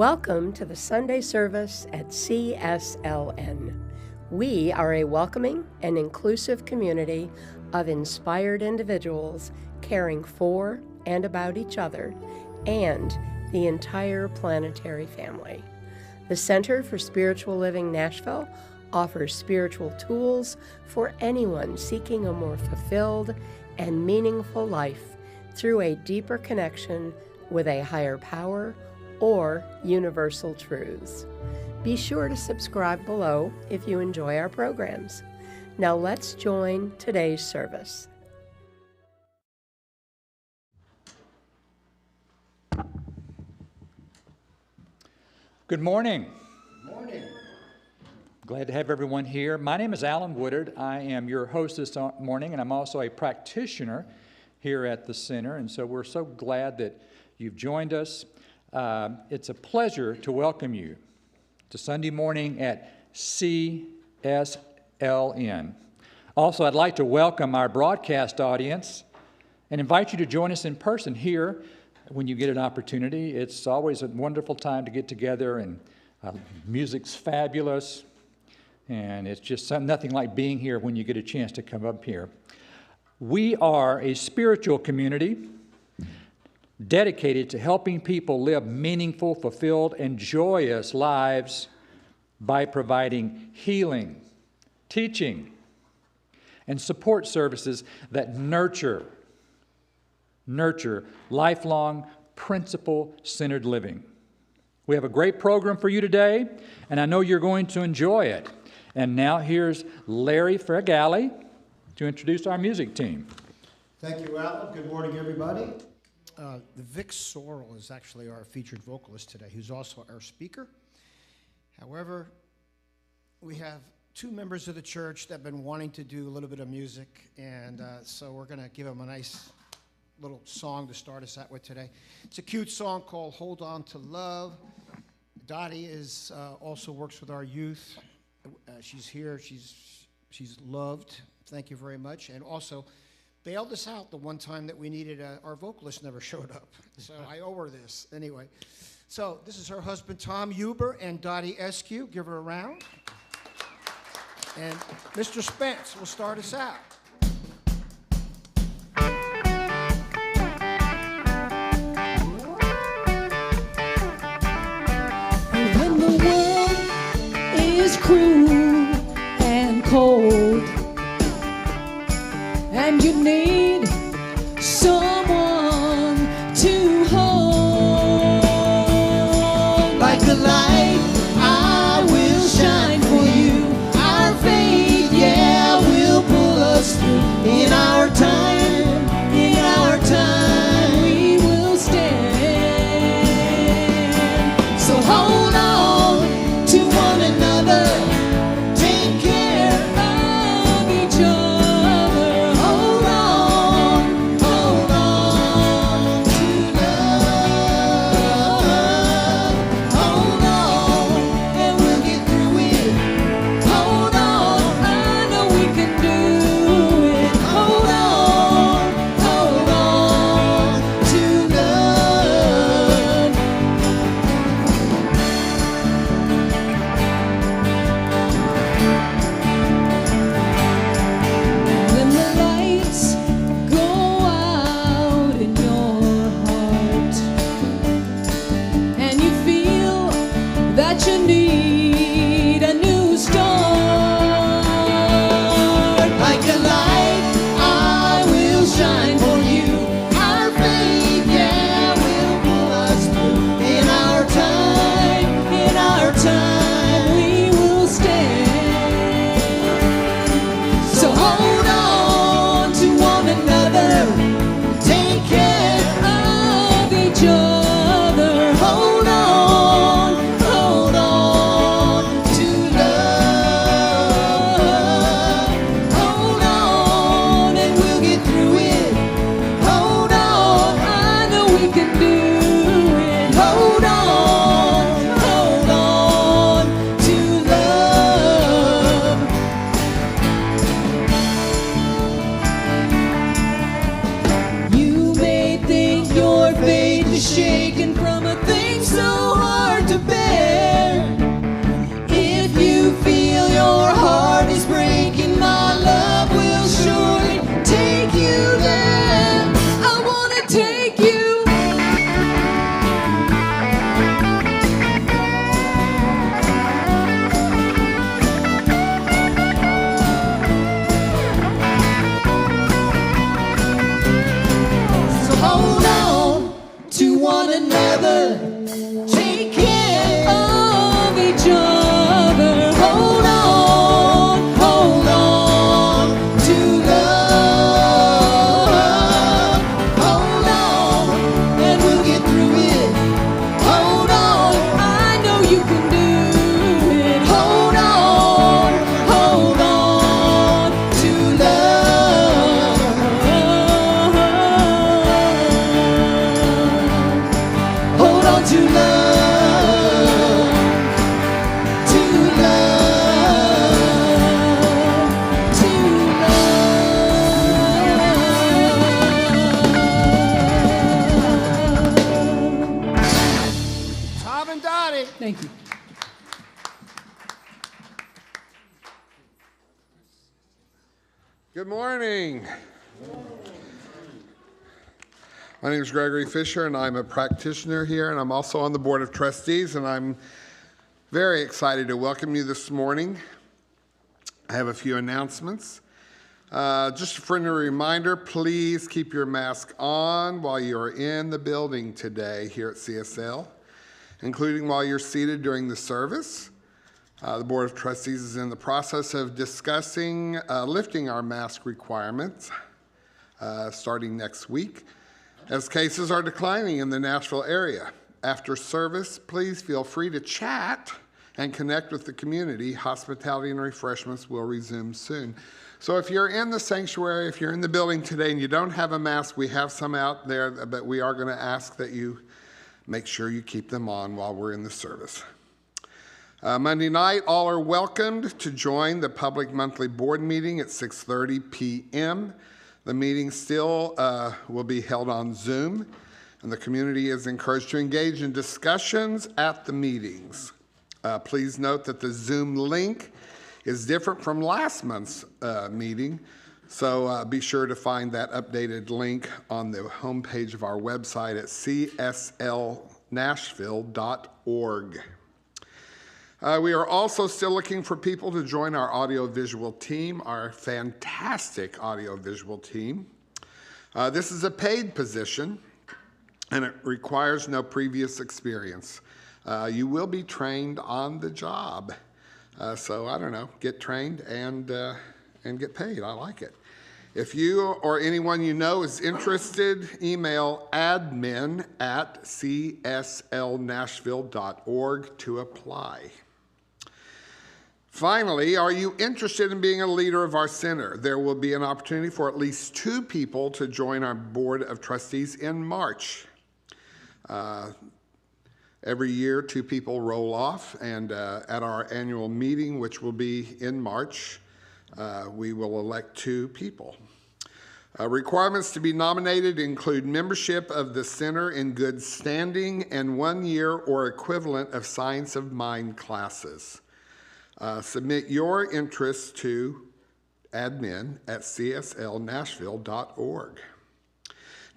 Welcome to the Sunday service at CSLN. We are a welcoming and inclusive community of inspired individuals caring for and about each other and the entire planetary family. The Center for Spiritual Living Nashville offers spiritual tools for anyone seeking a more fulfilled and meaningful life through a deeper connection with a higher power or universal truths. Be sure to subscribe below if you enjoy our programs. Now let's join today's service. Good morning. Good morning. Glad to have everyone here. My name is Alan Woodard. I am your host this morning, and I'm also a practitioner here at the center, and so we're so glad that you've joined us. It's a pleasure to welcome you to Sunday morning at CSLN. Also, I'd like to welcome our broadcast audience and invite you to join us in person here when you get an opportunity. It's always a wonderful time to get together, and music's fabulous, and it's just nothing like being here when you get a chance to come up here. We are a spiritual community dedicated to helping people live meaningful, fulfilled, and joyous lives by providing healing, teaching, and support services that nurture lifelong, principle-centered living. We have a great program for you today, and I know you're going to enjoy it. And now here's Larry Fregali to introduce our music team. Thank you, Alan. Good morning, everybody. Vic Sorrell is actually our featured vocalist today, who's also our speaker. However, we have two members of the church that have been wanting to do a little bit of music, and so we're going to give them a nice little song to start us out with today. It's a cute song called Hold On to Love. Dottie is also works with our youth. She's here. She's loved. Thank you very much. And also bailed us out the one time that we needed our vocalist never showed up. So I owe her this. Anyway, so this is her husband, Tom Huber, and Dottie Eskew. Give her a round. And Mr. Spence will start us out. When the world is cruel and cold, and you need someone to hold, like a light, I will shine for you. Our faith, yeah, will pull us through. In our time, we will stand. so hold on to one another. Take care Of each other, Hold on to love. Hold on, and we'll get through it. Hold on, I know we can do it. hold on to love. When the lights go out in your heart, and you feel that you need a new start, Like a light, I will shine for you. Our faith, yeah, will pull us through. In our time, we will stand. so hold on to one another. Take care Of each other, hold on to love. Hold on, and we'll get through it. Hold on, I know we can do it. hold on to love. You may think your faith is shaken from a thing so hard to So hold on to one another. Take care Of each other. Hold on to love. Hold on, and we'll get through it. Hold on, I know you can do it. hold on to love. Hold on to love, to love, to love. Tom and Dottie. Thank you. Good morning. My name is Gregory Fisher, and I'm a practitioner here, and I'm also on the Board of Trustees, and I'm very excited to welcome you this morning. I have a few announcements. Just a friendly reminder, please keep your mask on while you're in the building today here at CSL, including while you're seated during the service. The Board of Trustees is in the process of discussing lifting our mask requirements starting next week, as cases are declining in the Nashville area. After service, please feel free to chat and connect with the community. Hospitality and refreshments will resume soon. So if you're in the sanctuary, if you're in the building today and you don't have a mask, we have some out there, but we are going to ask that you make sure you keep them on while we're in the service. Monday night, all are welcomed to join the public monthly board meeting at 6:30 p.m. The meeting still will be held on Zoom, and the community is encouraged to engage in discussions at the meetings. Please note that the Zoom link is different from last month's meeting, so be sure to find that updated link on the homepage of our website at cslnashville.org. We are also still looking for people to join our audiovisual team, our fantastic audiovisual team. This is a paid position, and it requires no previous experience. You will be trained on the job. So I don't know, get trained and get paid. I like it. If you or anyone you know is interested, email admin@cslnashville.org to apply. Finally, are you interested in being a leader of our center? There will be an opportunity for at least 2 people to join our Board of Trustees in March. Every year, 2 people roll off, and at our annual meeting, which will be in March, we will elect 2 people. Requirements to be nominated include membership of the center in good standing and 1 year or equivalent of Science of Mind classes. Submit your interests to admin@cslnashville.org.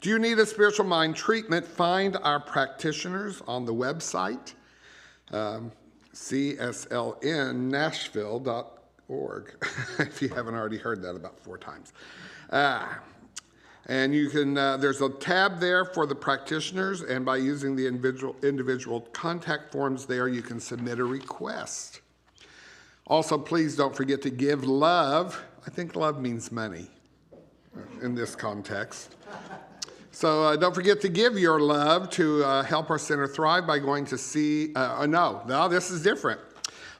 Do you need a spiritual mind treatment? Find our practitioners on the website, cslnnashville.org, if you haven't already heard that about 4 times. And you can, there's a tab there for the practitioners, and by using the individual contact forms there, you can submit a request. Also, please don't forget to give love. I think love means money in this context. So don't forget to give your love to help our center thrive by going to no, this is different.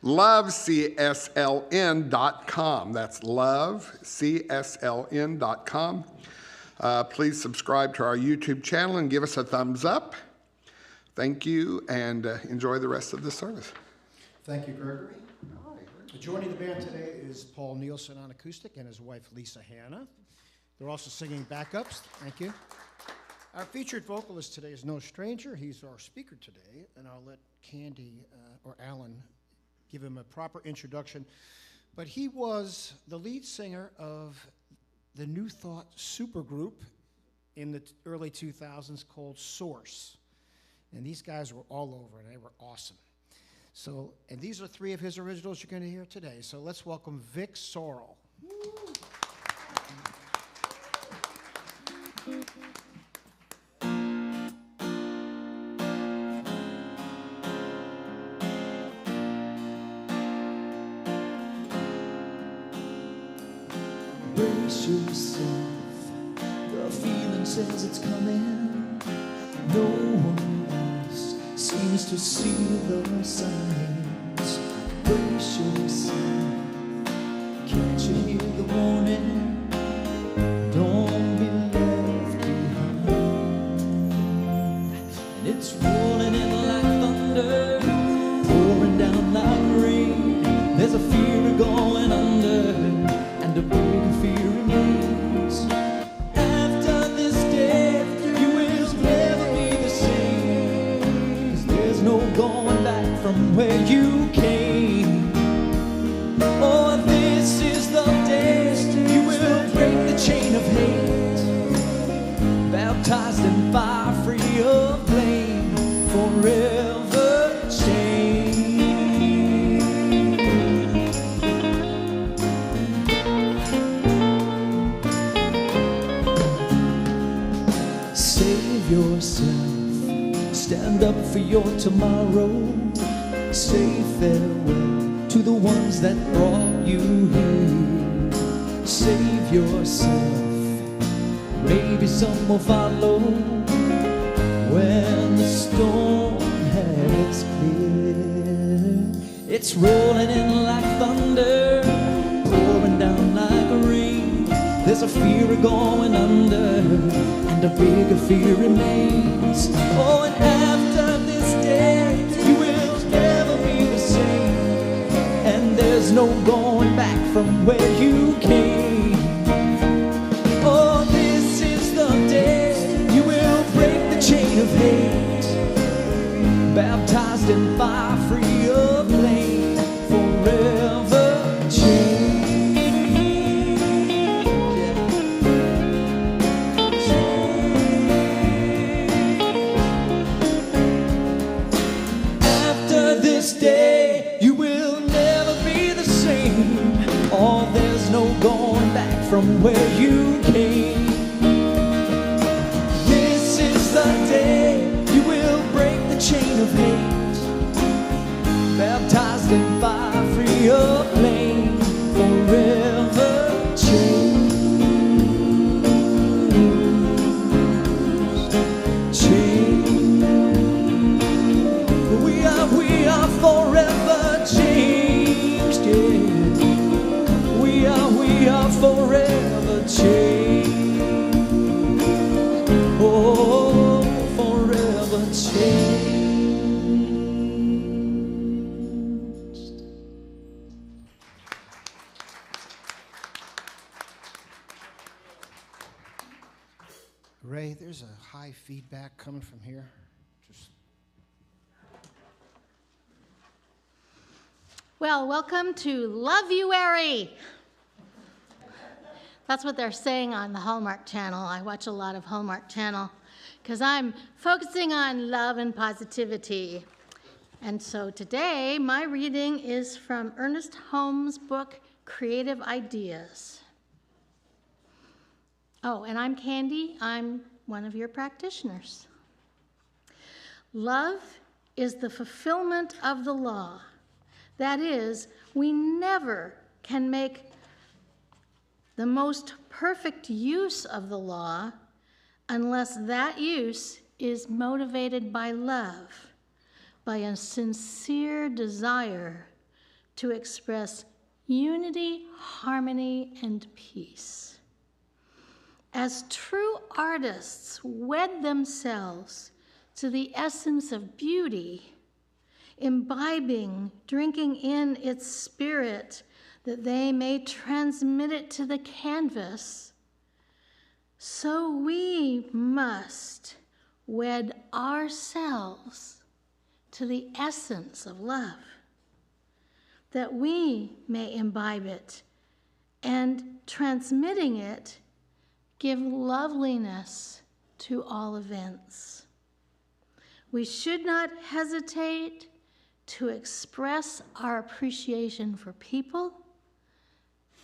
lovecsln.com. That's lovecsln.com. Please subscribe to our YouTube channel and give us a thumbs up. Thank you, and enjoy the rest of the service. Thank you, Gregory. Joining the band today is Paul Nielsen on acoustic and his wife, Lisa Hanna. They're also singing backups. Thank you. Our featured vocalist today is no stranger. He's our speaker today, and I'll let Candy or Alan give him a proper introduction. But he was the lead singer of the New Thought supergroup in the early 2000s called Source. And these guys were all over, and they were awesome. So, and these are 3 of his originals you're going to hear today. So let's welcome Vic Sorrell. brace yourself. The feeling says it's coming. No one else seems to see the signs. Brace yourself. Can't you hear the warning? Don't be left behind. And it's rolling in like thunder, pouring down like rain. There's a fear of going under, and a big fear remains. After this day, you will never be the same. 'Cause there's no going back from where you came. Oh, this is the day you will break the chain of hate. Baptized in fire, free of blame, forever changed. Save yourself, stand up for your tomorrow. Say farewell to the ones that brought you here. Save yourself, maybe some will follow when the storm has cleared. It's rolling in like thunder, pouring down like rain. There's a fear of going under, and a bigger fear remains. Oh, and after this day, you will never be the same. And there's no going back from where you came. Oh, this is the day you will break the chain of hate. Baptized in fire, free of blame, forever changed. After this day, you will never be the same. Oh, there's no going back from where you came. This is the day you will break the chain of hate. Baptized in fire, free of blame, forever changed. Changed. We are forever changed, yeah. We are forever changed. Oh, forever changed. Ray, there's a high feedback coming from here. Just Well, welcome to Love-You-ary. That's what they're saying on the Hallmark Channel. I watch a lot of Hallmark Channel because I'm focusing on love and positivity. And so today, my reading is from Ernest Holmes' book, Creative Ideas. Oh, and I'm Candy. I'm one of your practitioners. Love is the fulfillment of the law. That is, we never can make the most perfect use of the law unless that use is motivated by love, by a sincere desire to express unity, harmony, and peace. As true artists wed themselves to the essence of beauty, imbibing, drinking in its spirit, that they may transmit it to the canvas, so we must wed ourselves to the essence of love, that we may imbibe it, and transmitting it, give loveliness to all events. We should not hesitate to express our appreciation for people,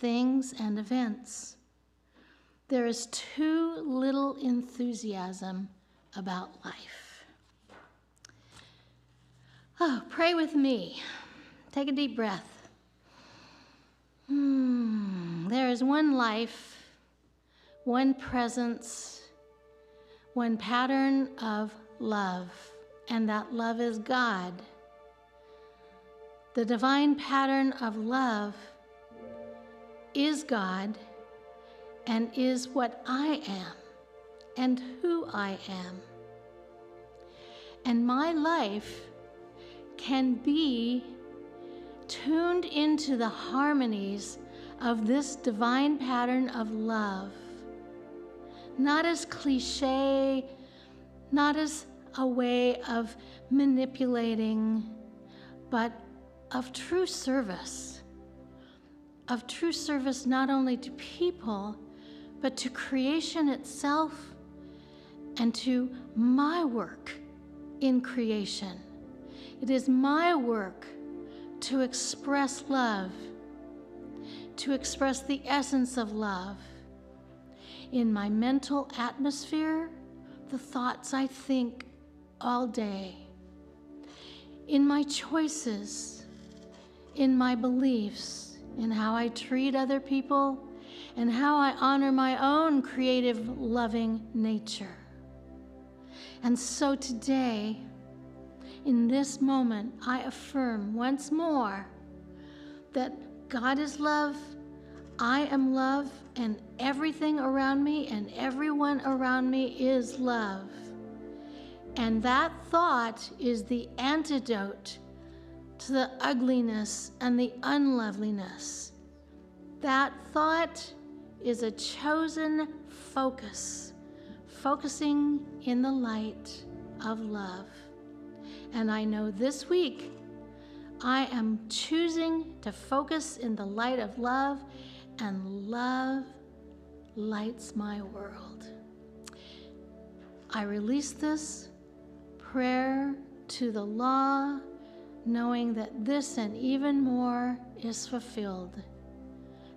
things, and events. There is too little enthusiasm about life. Oh, pray with me. Take a deep breath. There is one life one presence, one pattern of love, and that love is God. The divine pattern of love is God and is what I am and who I am. And my life can be tuned into the harmonies of this divine pattern of love. Not as cliche, not as a way of manipulating, but of true service. Of true service not only to people, but to creation itself and to my work in creation. It is my work to express love, to express the essence of love. In my mental atmosphere, the thoughts I think all day. In my choices, in my beliefs, in how I treat other people, and how I honor my own creative, loving nature. And so today, in this moment, I affirm once more that God is love, I am love, and everything around me and everyone around me is love. And that thought is the antidote to the ugliness and the unloveliness. That thought is a chosen focus, focusing in the light of love. And I know this week I am choosing to focus in the light of love, and love lights my world. I release this prayer to the law, knowing that this and even more is fulfilled.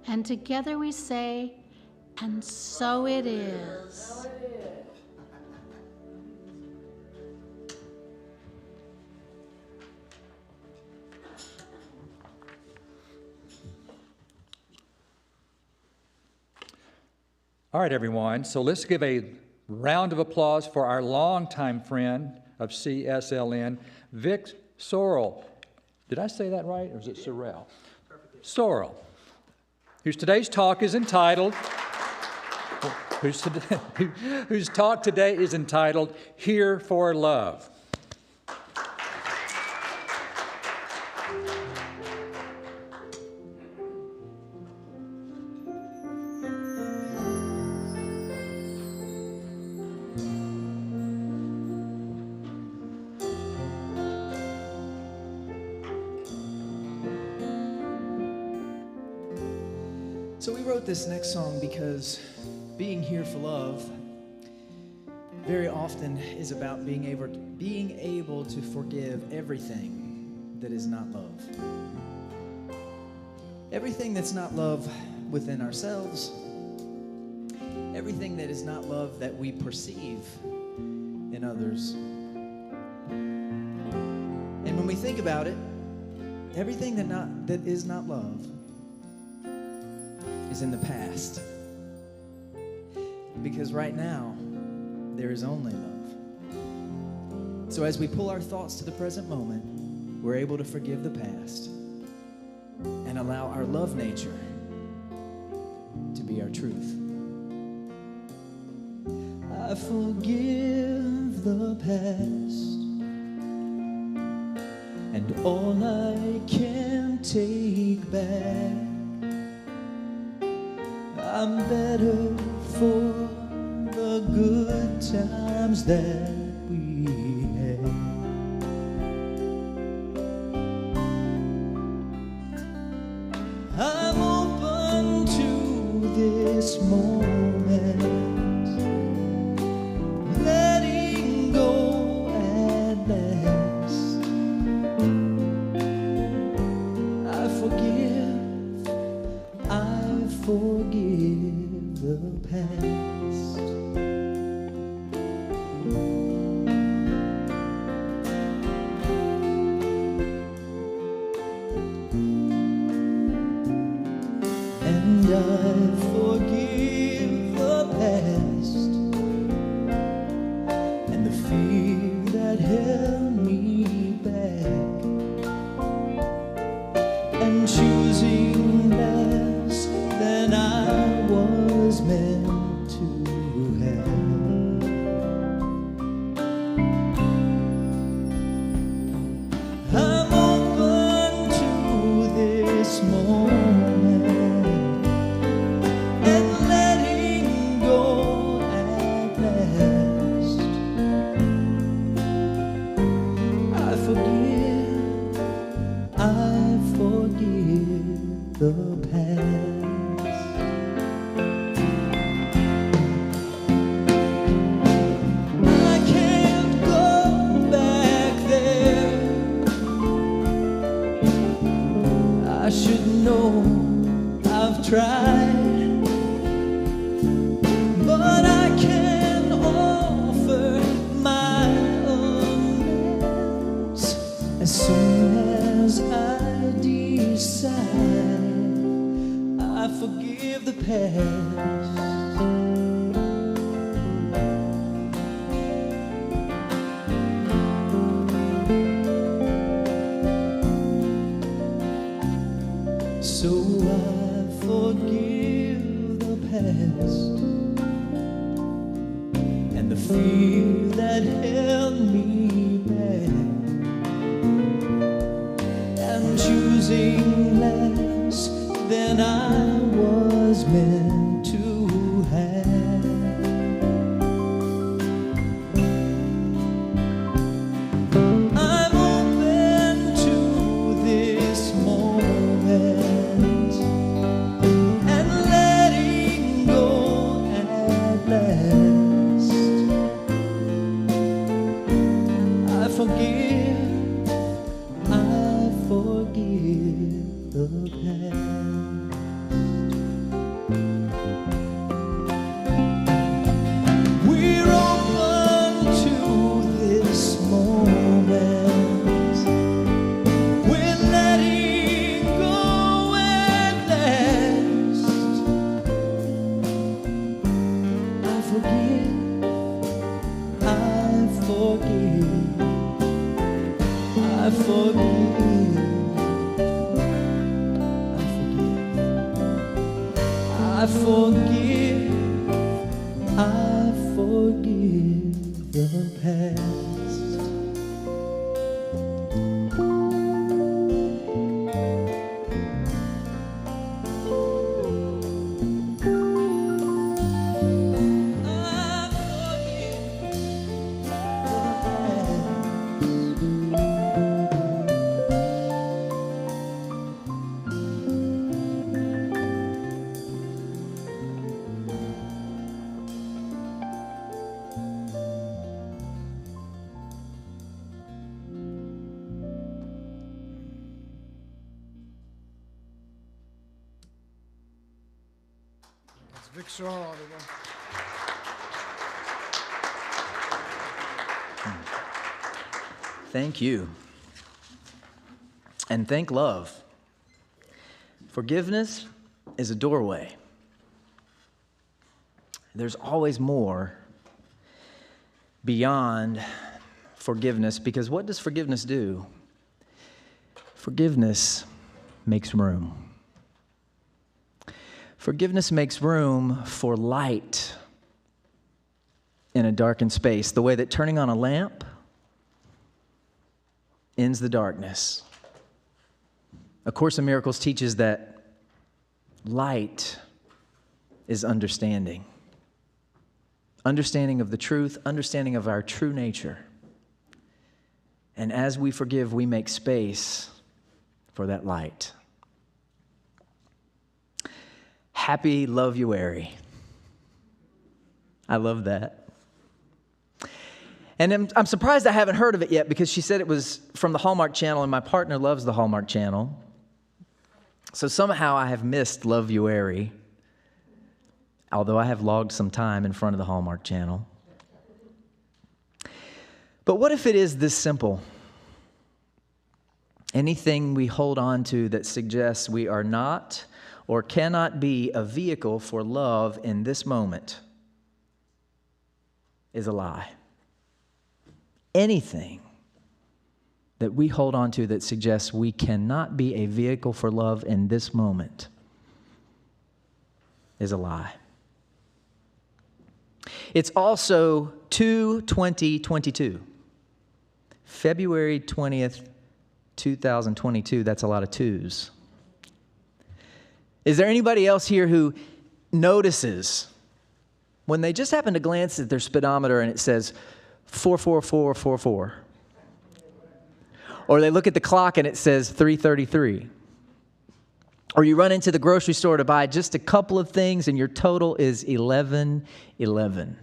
And together we say, and so it is. All right, everyone. So let's give a round of applause for our longtime friend of CSLN, Vic Sorrell. Did I say that right, or is it Sorrell? Sorrell, whose today's talk is entitled, whose talk today is entitled, Here for Love. So we wrote this next song because being here for love very often is about being able to forgive everything that is not love. Everything that's not love within ourselves, everything that is not love that we perceive in others. And when we think about it, everything that is not love is in the past. Because right now, there is only love. So as we pull our thoughts to the present moment, we're able to forgive the past and allow our love nature to be our truth. I forgive the past and all I can take back. I'm better for the good times that we had. I'm open to this moment, letting go at last. I forgive the past. fear that held me back, and choosing less than I was meant to have. I'm open to this moment and letting go at last. I forgive the past. I can't go back there. I should know, I've tried, but I can offer my amends as soon as I decide I forgive the past. So I forgive the past and the fear that held me back, and choosing less than I was meant to have. I'm open to this moment and letting go at last. I forgive the past. We're open to this moment. We're letting go at last. I forgive. I forgive the past. That's Vic Sorrell, everyone. Thank you. And thank love. Forgiveness is a doorway. There's always more beyond forgiveness, because what does forgiveness do? Forgiveness makes room. Forgiveness makes room for light in a darkened space, the way that turning on a lamp ends the darkness. A Course in Miracles teaches that light is understanding. Understanding of the truth, understanding of our true nature. And as we forgive, we make space for that light. Happy Love-You-Ary. I love that. And I'm surprised I haven't heard of it yet, because she said it was from the Hallmark Channel, and my partner loves the Hallmark Channel. So somehow I have missed Love-You-Ary, although I have logged some time in front of the Hallmark Channel. But what if it is this simple? Anything we hold on to that suggests we are not or cannot be a vehicle for love in this moment is a lie. anything that we hold on to that suggests we cannot be a vehicle for love in this moment is a lie. It's also 2/20/22. February 20th, 2022. That's a lot of twos. Is there anybody else here who notices when they just happen to glance at their speedometer and it says 44444? Or they look at the clock and it says 3:33. Or you run into the grocery store to buy just a couple of things and your total is 11:11.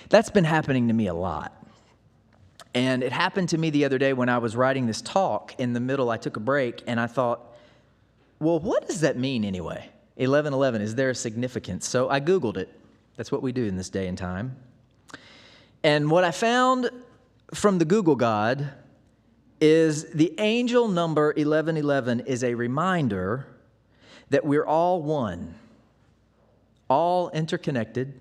That's been happening to me a lot. And it happened to me the other day when I was writing this talk. In the middle, I took a break and I thought, well, what does that mean anyway? 11:11, is there a significance? So I Googled it. That's what we do in this day and time. And what I found from the Google God is the angel number 1111 is a reminder that we're all one, all interconnected,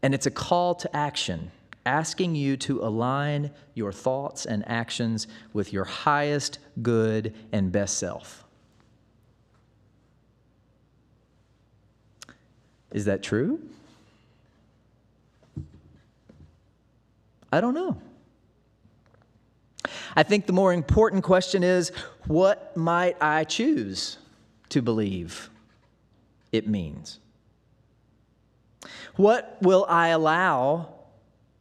and it's a call to action, asking you to align your thoughts and actions with your highest good and best self. Is that true? I don't know. I think the more important question is, what might I choose to believe it means? What will I allow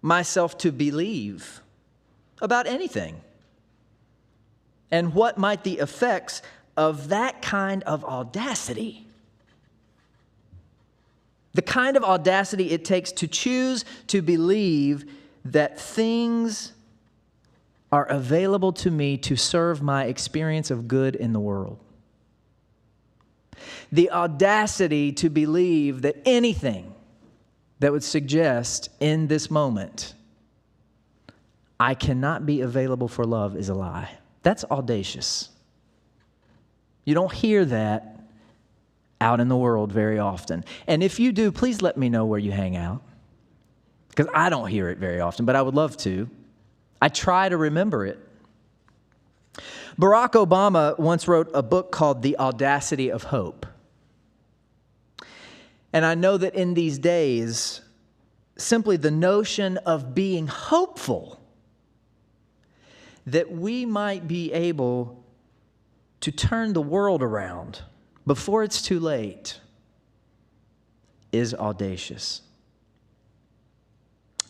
myself to believe about anything? And what might the effects of that kind of audacity, the kind of audacity it takes to choose to believe that things are available to me to serve my experience of good in the world. The audacity to believe that anything that would suggest in this moment I cannot be available for love is a lie. That's audacious. You don't hear that out in the world very often. And if you do, please let me know where you hang out, because I don't hear it very often, but I would love to. I try to remember it. Barack Obama once wrote a book called The Audacity of Hope. And I know that in these days, simply the notion of being hopeful that we might be able to turn the world around before it's too late is audacious.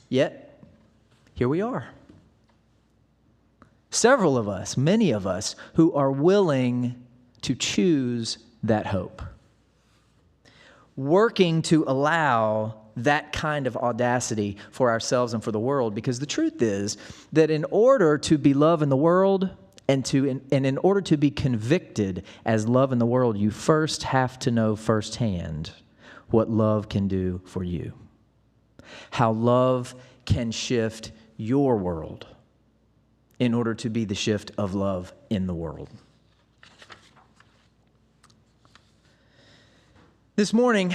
Yet, here we are. Several of us, many of us, who are willing to choose that hope. Working to allow that kind of audacity for ourselves and for the world, because the truth is that in order to be love in the world and in order to be convicted as love in the world, you first have to know firsthand what love can do for you. How love can shift your world in order to be the shift of love in the world. This morning,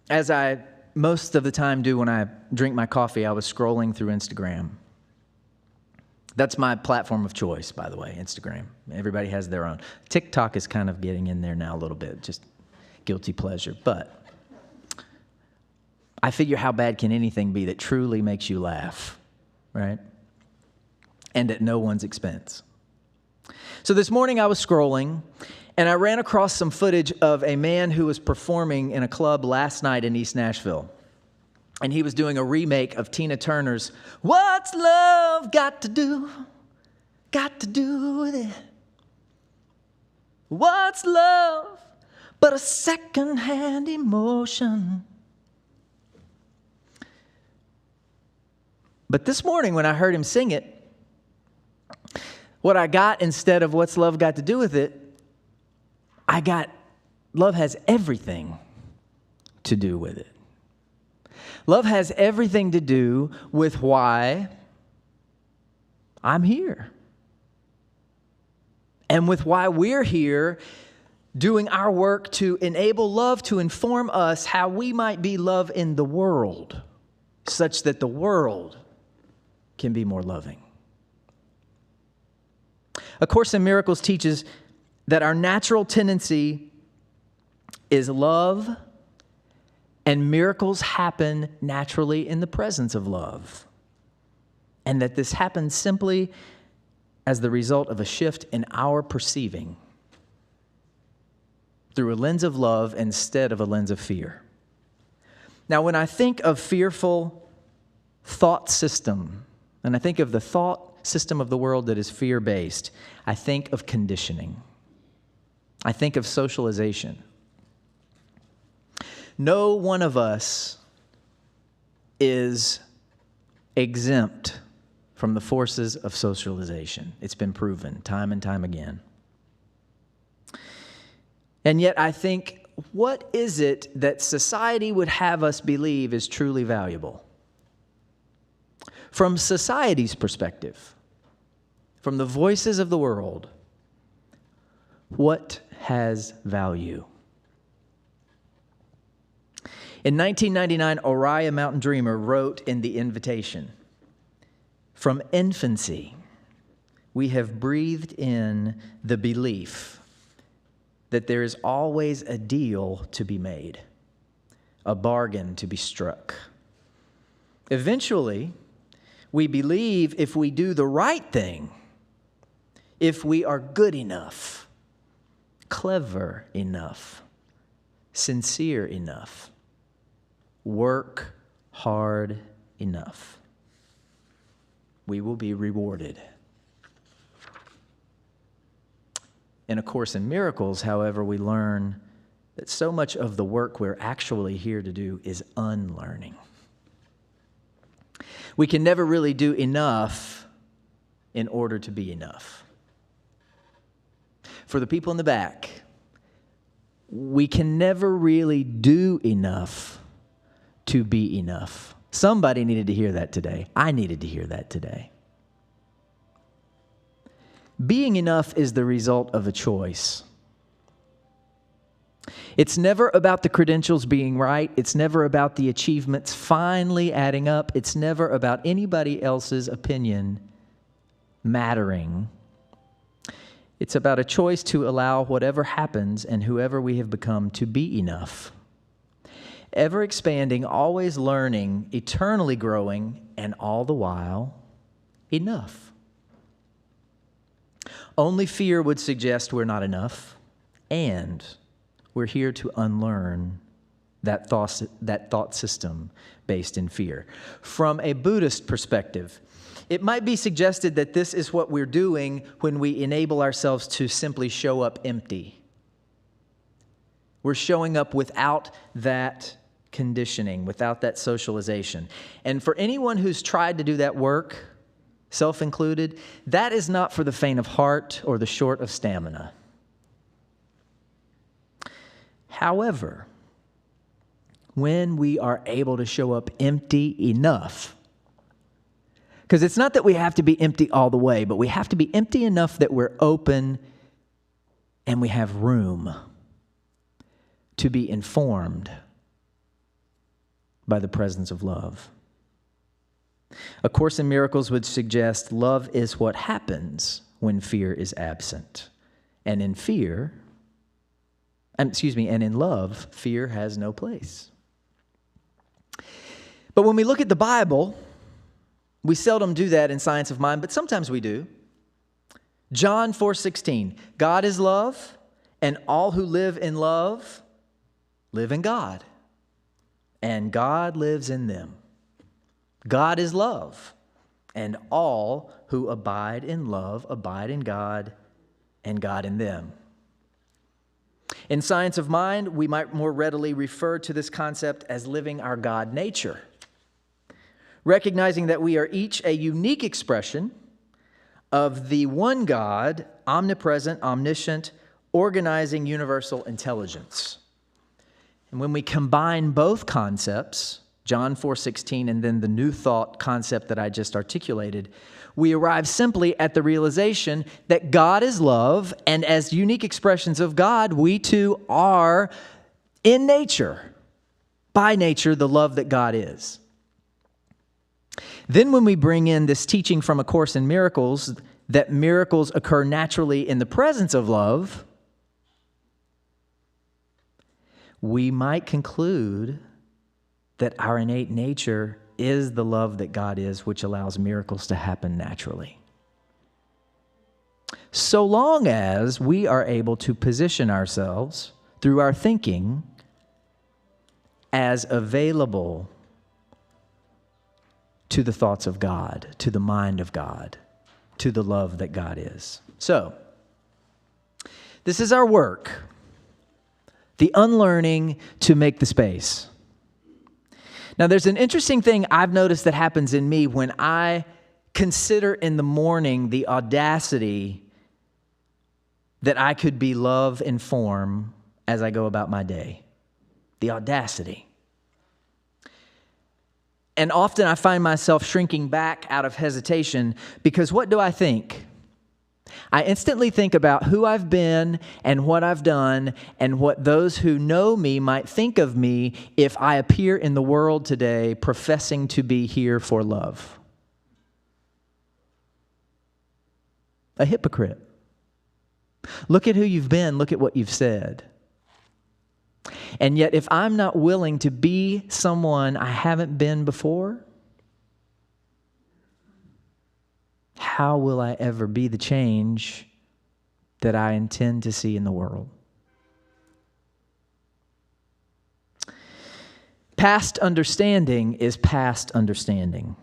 as I most of the time do when I drink my coffee, I was scrolling through Instagram. That's my platform of choice, by the way, Instagram. Everybody has their own. TikTok is kind of getting in there now a little bit, just guilty pleasure. But I figure, how bad can anything be that truly makes you laugh, right? And at no one's expense. So this morning I was scrolling, and I ran across some footage of a man who was performing in a club last night in East Nashville. And he was doing a remake of Tina Turner's "What's Love Got to Do with It? What's love but a second-hand emotion?" But this morning when I heard him sing it, what I got instead of "What's love got to do with it?" I got love has everything to do with it. Love has everything to do with why I'm here. And with why we're here doing our work to enable love to inform us how we might be love in the world, such that the world can be more loving. A Course in Miracles teaches that our natural tendency is love, and miracles happen naturally in the presence of love. And that this happens simply as the result of a shift in our perceiving through a lens of love instead of a lens of fear. Now, when I think of fearful thought system, and I think of the thought system of the world that is fear-based, I think of conditioning. I think of socialization. No one of us is exempt from the forces of socialization. It's been proven time and time again. And yet I think, what is it that society would have us believe is truly valuable? From society's perspective, from the voices of the world, what has value? In 1999, Oriah Mountain Dreamer wrote in The Invitation, "From infancy, we have breathed in the belief that there is always a deal to be made, a bargain to be struck. Eventually, we believe if we do the right thing, if we are good enough, clever enough, sincere enough, work hard enough, we will be rewarded." In A Course in Miracles, however, we learn that so much of the work we're actually here to do is unlearning. We can never really do enough in order to be enough. For the people in the back, we can never really do enough to be enough. Somebody needed to hear that today. I needed to hear that today. Being enough is the result of a choice. It's never about the credentials being right. It's never about the achievements finally adding up. It's never about anybody else's opinion mattering. It's about a choice to allow whatever happens and whoever we have become to be enough. Ever expanding, always learning, eternally growing, and all the while, enough. Only fear would suggest we're not enough, and we're here to unlearn that thought system based in fear. From a Buddhist perspective, it might be suggested that this is what we're doing when we enable ourselves to simply show up empty. We're showing up without that conditioning, without that socialization. And for anyone who's tried to do that work, self included, that is not for the faint of heart or the short of stamina. However, when we are able to show up empty enough, because it's not that we have to be empty all the way, but we have to be empty enough that we're open and we have room to be informed by the presence of love. A Course in Miracles would suggest love is what happens when fear is absent. And in love, fear has no place. But when we look at the Bible, we seldom do that in Science of Mind, but sometimes we do. John 4:16, God is love, and all who live in love live in God, and God lives in them. God is love, and all who abide in love abide in God, and God in them. In Science of Mind, we might more readily refer to this concept as living our God nature, recognizing that we are each a unique expression of the one God, omnipresent, omniscient, organizing universal intelligence. And when we combine both concepts, John 4:16, and then the new thought concept that I just articulated, we arrive simply at the realization that God is love, and as unique expressions of God, we too are, in nature, by nature, the love that God is. Then when we bring in this teaching from A Course in Miracles, that miracles occur naturally in the presence of love, we might conclude that our innate nature is the love that God is, which allows miracles to happen naturally. So long as we are able to position ourselves through our thinking as available to the thoughts of God, to the mind of God, to the love that God is. So, this is our work, the unlearning to make the space. Now, there's an interesting thing I've noticed that happens in me when I consider in the morning the audacity that I could be love in form as I go about my day. The audacity. And often I find myself shrinking back out of hesitation because what do I think? I instantly think about who I've been and what I've done and what those who know me might think of me if I appear in the world today professing to be here for love. A hypocrite. Look at who you've been. Look at what you've said. And yet, if I'm not willing to be someone I haven't been before, how will I ever be the change that I intend to see in the world? Past understanding is past understanding.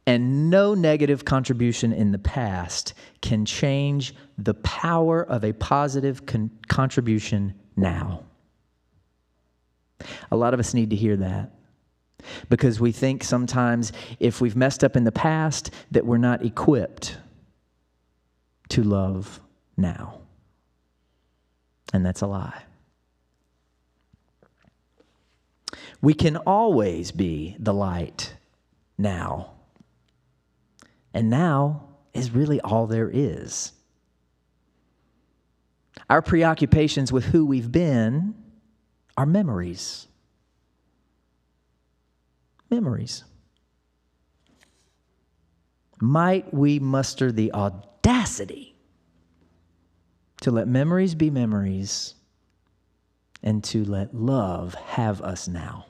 And no negative contribution in the past can change the power of a positive contribution now. A lot of us need to hear that because we think sometimes if we've messed up in the past that we're not equipped to love now. And that's a lie. We can always be the light now. And now is really all there is. Our preoccupations with who we've been are memories. Memories. Might we muster the audacity to let memories be memories and to let love have us now?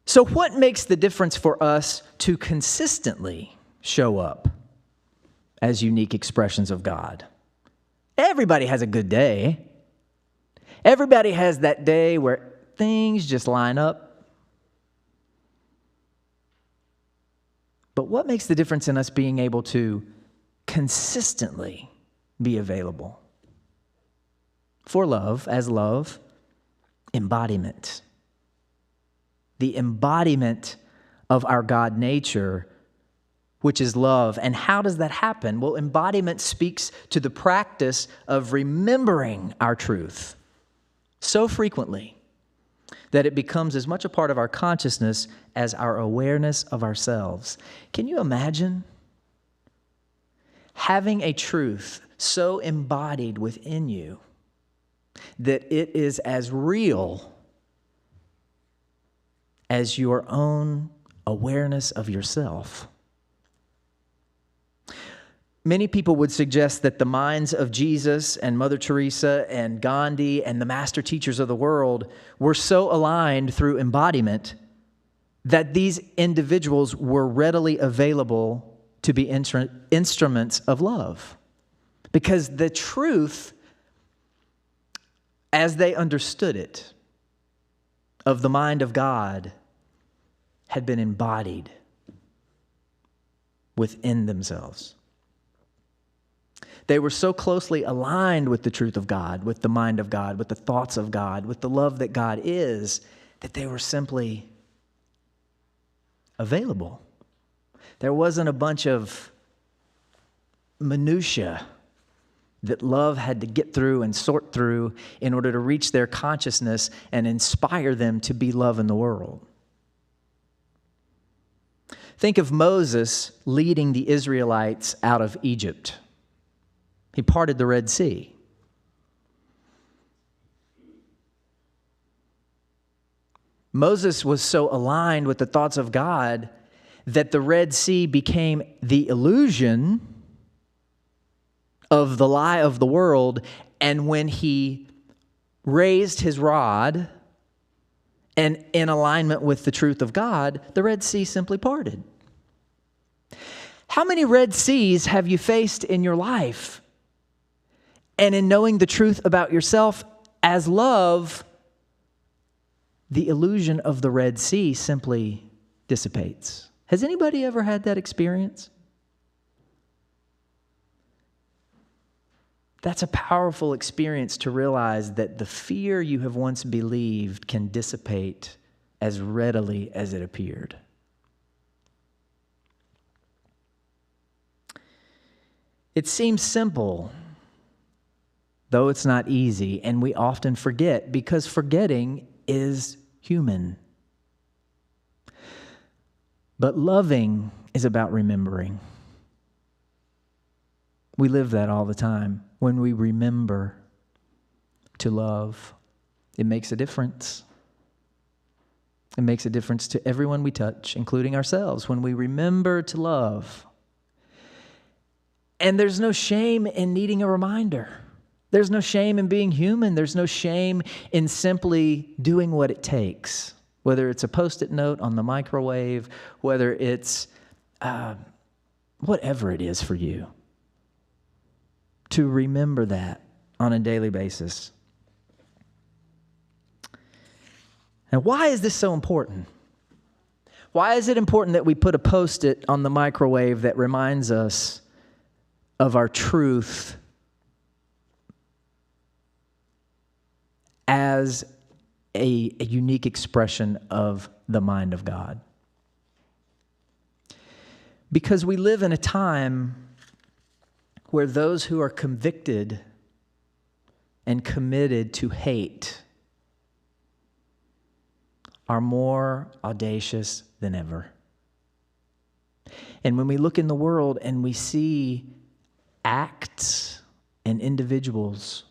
So what makes the difference for us to consistently show up as unique expressions of God? Everybody has a good day. Everybody has that day where things just line up. But what makes the difference in us being able to consistently be available for love, as love, embodiment. The embodiment of our God nature, which is love. And how does that happen? Well, embodiment speaks to the practice of remembering our truth so frequently that it becomes as much a part of our consciousness as our awareness of ourselves. Can you imagine having a truth so embodied within you that it is as real as your own awareness of yourself? Many people would suggest that the minds of Jesus and Mother Teresa and Gandhi and the master teachers of the world were so aligned through embodiment that these individuals were readily available to be instruments of love. Because the truth, as they understood it, of the mind of God had been embodied within themselves. They were so closely aligned with the truth of God, with the mind of God, with the thoughts of God, with the love that God is, that they were simply available. There wasn't a bunch of minutia that love had to get through and sort through in order to reach their consciousness and inspire them to be love in the world. Think of Moses leading the Israelites out of Egypt. He parted the Red Sea. Moses was so aligned with the thoughts of God that the Red Sea became the illusion of the lie of the world. And when he raised his rod and in alignment with the truth of God, the Red Sea simply parted. How many Red Seas have you faced in your life? And in knowing the truth about yourself as love, the illusion of the Red Sea simply dissipates. Has anybody ever had that experience? That's a powerful experience to realize that the fear you have once believed can dissipate as readily as it appeared. It seems simple, though it's not easy, and we often forget because forgetting is human. But loving is about remembering. We live that all the time. When we remember to love, it makes a difference. It makes a difference to everyone we touch, including ourselves, when we remember to love. And there's no shame in needing a reminder. There's no shame in being human. There's no shame in simply doing what it takes, whether it's a Post-it note on the microwave, whether it's whatever it is for you, to remember that on a daily basis. And why is this so important? Why is it important that we put a Post-it on the microwave that reminds us of our truth as a unique expression of the mind of God? Because we live in a time where those who are convicted and committed to hate are more audacious than ever. And when we look in the world and we see acts and individuals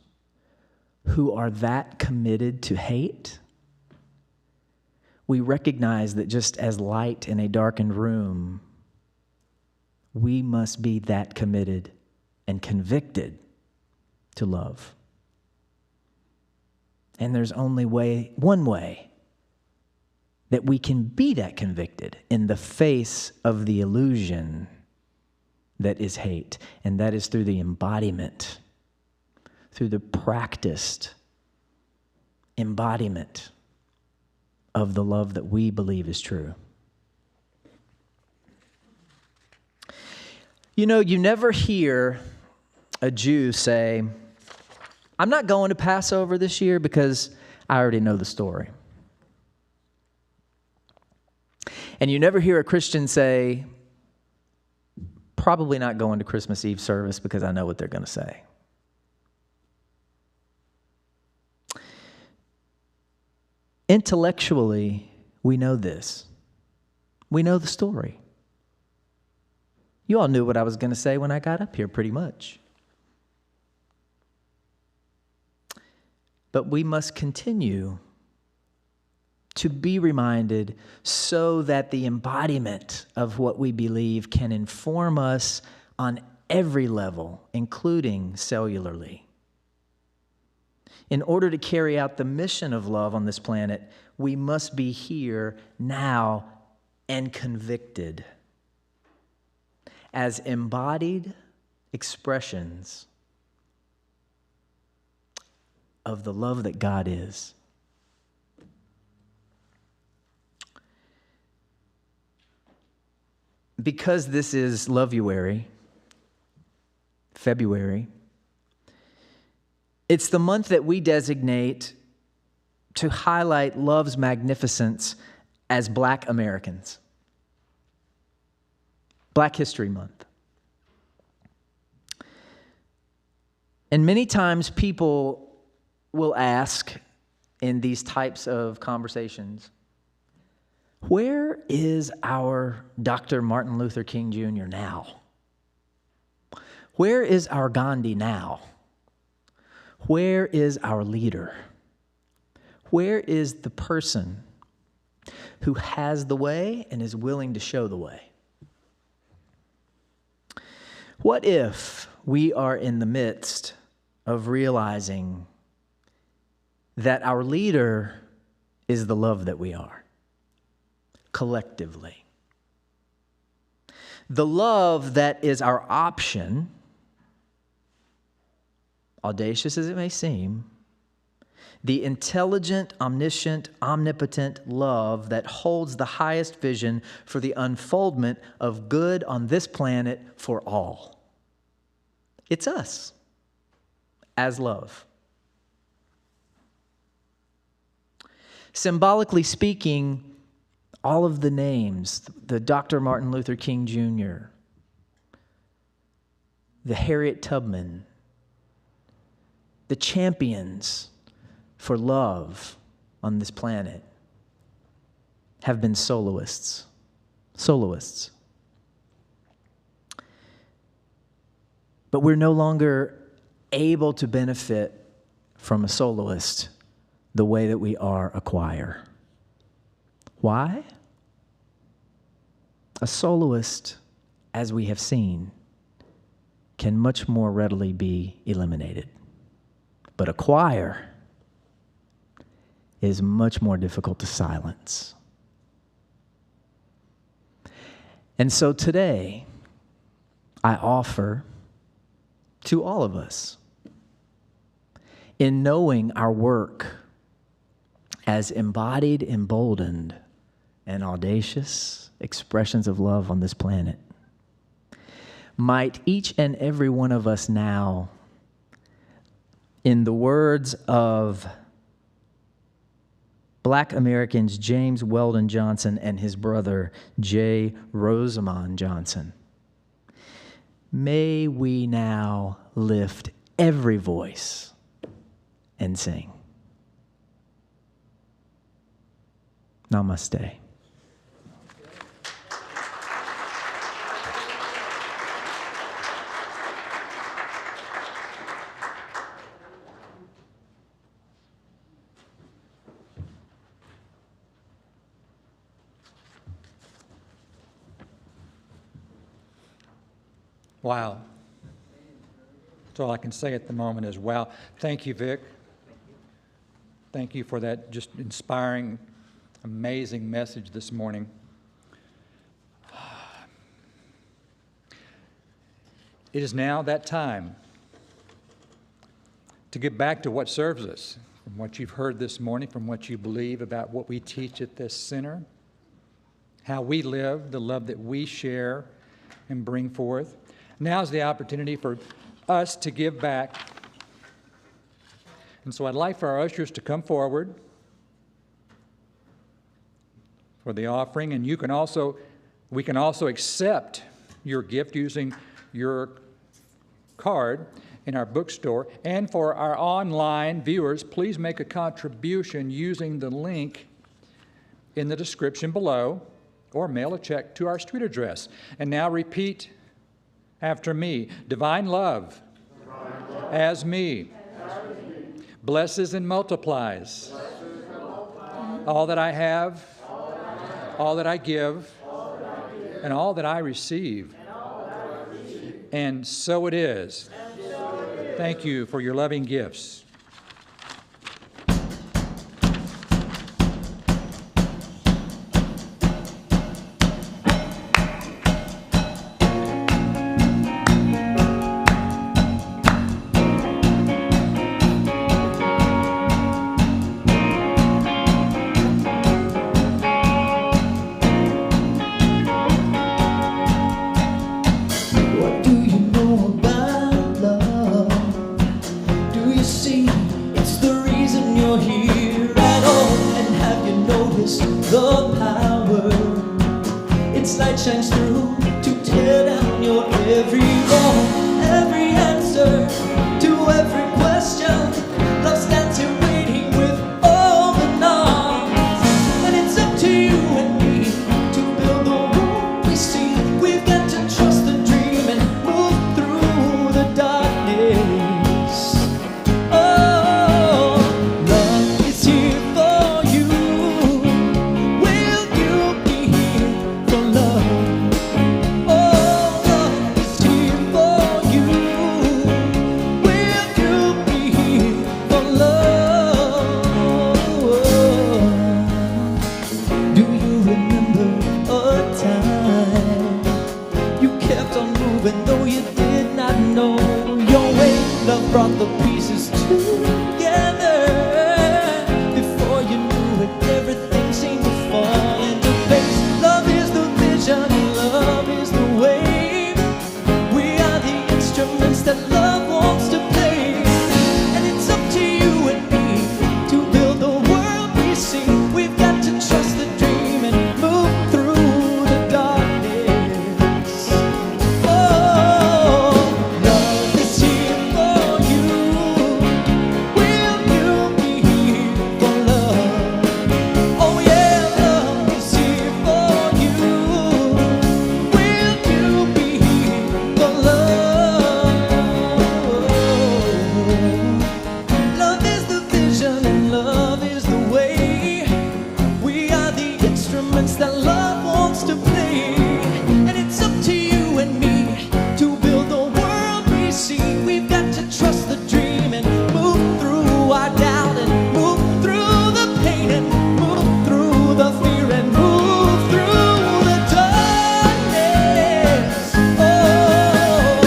who are that committed to hate, we recognize that just as light in a darkened room, we must be that committed and convicted to love. And there's only one way that we can be that convicted in the face of the illusion that is hate, and that is through the embodiment, through the practiced embodiment of the love that we believe is true. You know, you never hear a Jew say, I'm not going to Passover this year because I already know the story. And you never hear a Christian say, probably not going to Christmas Eve service because I know what they're going to say. Intellectually, we know this. We know the story. You all knew what I was going to say when I got up here, pretty much. But we must continue to be reminded so that the embodiment of what we believe can inform us on every level, including cellularly. In order to carry out the mission of love on this planet, we must be here now and convicted as embodied expressions of the love that God is. Because this is Love-uary, February, it's the month that we designate to highlight love's magnificence as Black Americans. Black History Month. And many times people will ask in these types of conversations, where is our Dr. Martin Luther King Jr. now? Where is our Gandhi now? Where is our leader? Where is the person who has the way and is willing to show the way. What if we are in the midst of realizing that our leader is the love that we are, collectively? The love that is our option, audacious as it may seem, the intelligent, omniscient, omnipotent love that holds the highest vision for the unfoldment of good on this planet for all. It's us as love. Symbolically speaking, all of the names, the Dr. Martin Luther King Jr., the Harriet Tubman, the champions for love on this planet have been soloists. Soloists. But we're no longer able to benefit from a soloist the way that we are a choir. Why? A soloist, as we have seen, can much more readily be eliminated. But a choir is much more difficult to silence. And so today, I offer to all of us, in knowing our work as embodied, emboldened, and audacious expressions of love on this planet, might each and every one of us now, in the words of Black Americans James Weldon Johnson and his brother J. Rosamond Johnson, may we now lift every voice and sing. Namaste. Wow. That's all I can say at the moment is wow. Thank you, Vic. Thank you for that just inspiring, amazing message this morning. It is now that time to get back to what serves us, from what you've heard this morning, from what you believe about what we teach at this center, how we live, the love that we share and bring forth. Now's the opportunity for us to give back. And so I'd like for our ushers to come forward for the offering, and we can also accept your gift using your card in our bookstore. And for our online viewers, please make a contribution using the link in the description below, or mail a check to our street address. And now repeat after me. Divine love, as me, blesses and multiplies all that I have, all that I give, and all that I receive. And so it is. Thank you for your loving gifts. What do you know about love? Do you see it's the reason you're here at all? And have you noticed the power? Its light shines through to tear down your every wall, every answer to every question. Love stands here waiting with open arms, and it's up to you and me to build the world we see. We've got to trust the dream and move through the darkness. Oh, love is here for you. Will that love wants to play. And it's up to you and me to build the world we see. We've got to trust the dream and move through our doubt and move through the pain and move through the fear and move through the darkness. Oh,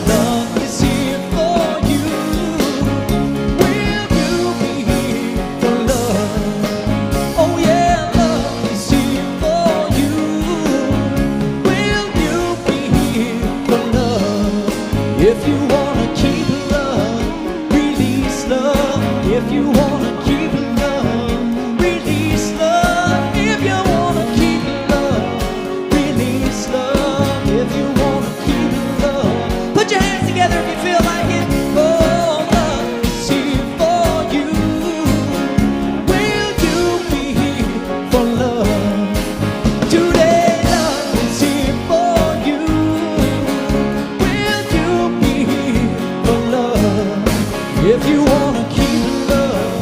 love is here for you. Will you be here for love? Oh yeah, love is here for you. Will you be here for love? If you wanna keep love, release love. If you wanna keep love, release love. If you wanna keep love, release love. If you wanna keep love, put your hands together if you feel like it. Oh, love is here for you. Will you be here for love? Today, love is here for you. Will you be here for love? If you wanna keep love,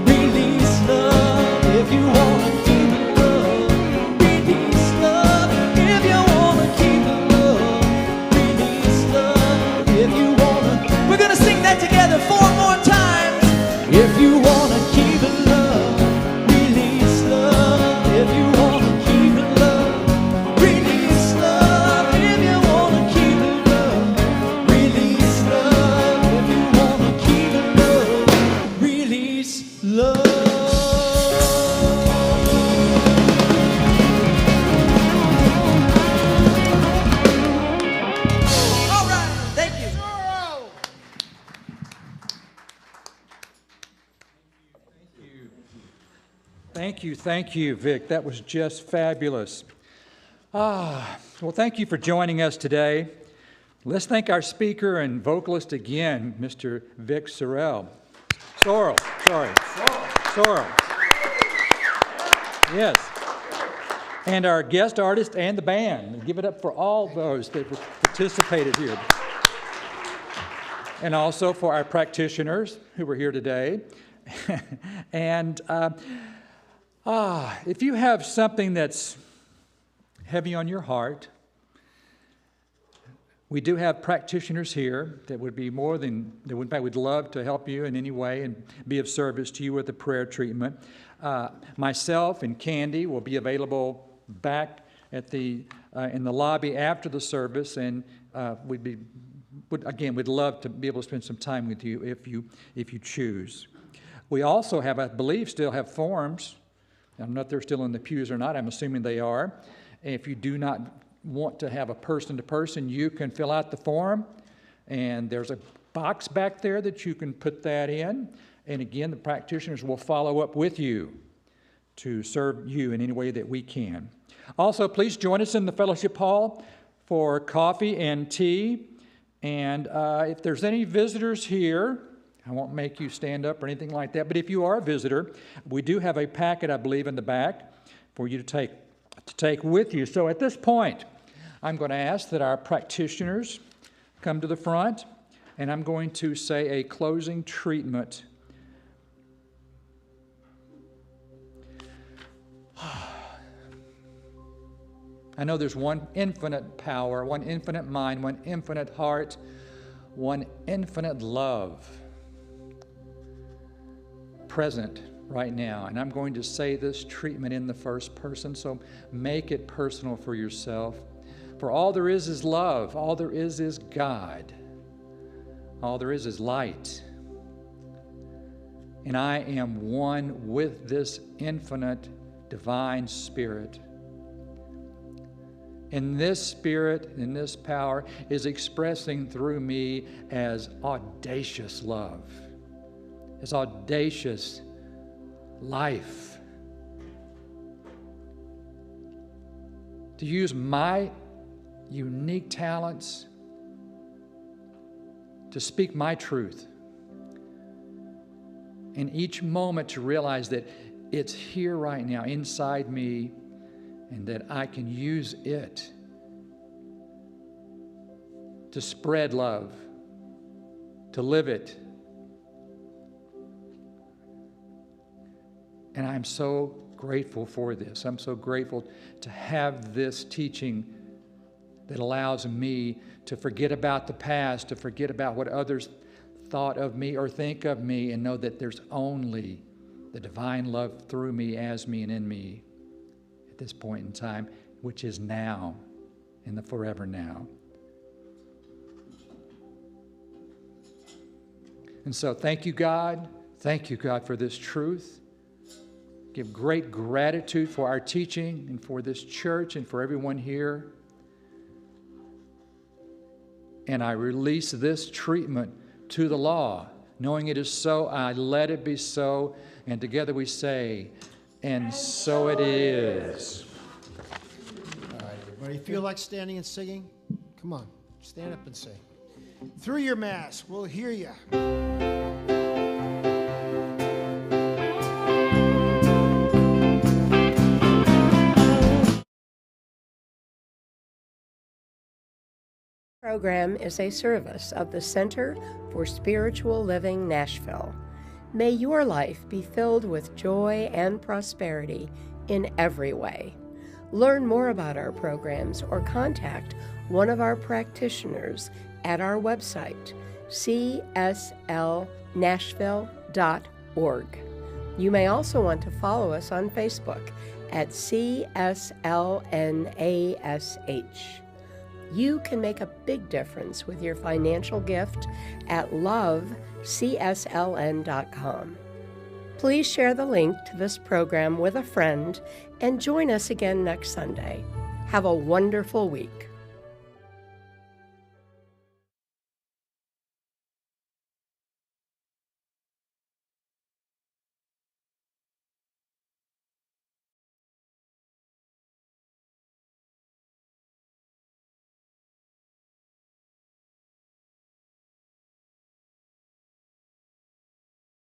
release love. If you wanna keep love, release love. If you wanna keep love, release love. If you wanna, we're gonna sing that together 4 more times. If you wanna keep love, release love. If you wanna keep love, release love. If you wanna keep love, release love. If you wanna keep love, release love. All right, thank you. Thank you, Vic. That was just fabulous. Well, thank you for joining us today. Let's thank our speaker and vocalist again, Mr. Vic Sorrell. Sorrell. Yes. And our guest artist and the band. Give it up for all those that participated here. And also for our practitioners who were here today. And if you have something that's heavy on your heart, we do have practitioners here that would be more than, that would, in fact, would love to help you in any way and be of service to you with the prayer treatment. Myself and Candy will be available back at the in the lobby after the service, and we'd love to be able to spend some time with you if you choose. We also have, I believe, still have forms. I don't know if they're still in the pews or not. I'm assuming they are. If you do not want to have a person-to-person, you can fill out the form, and there's a box back there that you can put that in. And again, the practitioners will follow up with you to serve you in any way that we can. Also, please join us in the fellowship hall for coffee and tea. And if there's any visitors here, I won't make you stand up or anything like that, but if you are a visitor, we do have a packet, I believe, in the back for you to take with you. So at this point, I'm going to ask that our practitioners come to the front, and I'm going to say a closing treatment. I know there's one infinite power, one infinite mind, one infinite heart, one infinite love present right now. And I'm going to say this treatment in the first person, so make it personal for yourself. For all there is love. All there is God. All there is light. And I am one with this infinite divine Spirit. And this Spirit and this power is expressing through me as audacious love, as audacious life. To use my unique talents to speak my truth. In each moment to realize that it's here right now inside me, and that I can use it to spread love, to live it. And I'm so grateful for this. I'm so grateful to have this teaching that allows me to forget about the past, to forget about what others thought of me or think of me, and know that there's only the divine love through me, as me, and in me at this point in time, which is now, in the forever now. And so thank you, God. Thank you, God, for this truth. Give great gratitude for our teaching and for this church and for everyone here. And I release this treatment to the law. Knowing it is so, I let it be so. And together we say, and so it is. All right, everybody, feel like standing and singing? Come on, stand up and sing. Through your mask, we'll hear you. Program is a service of the Center for Spiritual Living Nashville. May your life be filled with joy and prosperity in every way. Learn more about our programs or contact one of our practitioners at our website, cslnashville.org. You may also want to follow us on Facebook at CSLNASH. You can make a big difference with your financial gift at lovecsln.com. Please share the link to this program with a friend and join us again next Sunday. Have a wonderful week.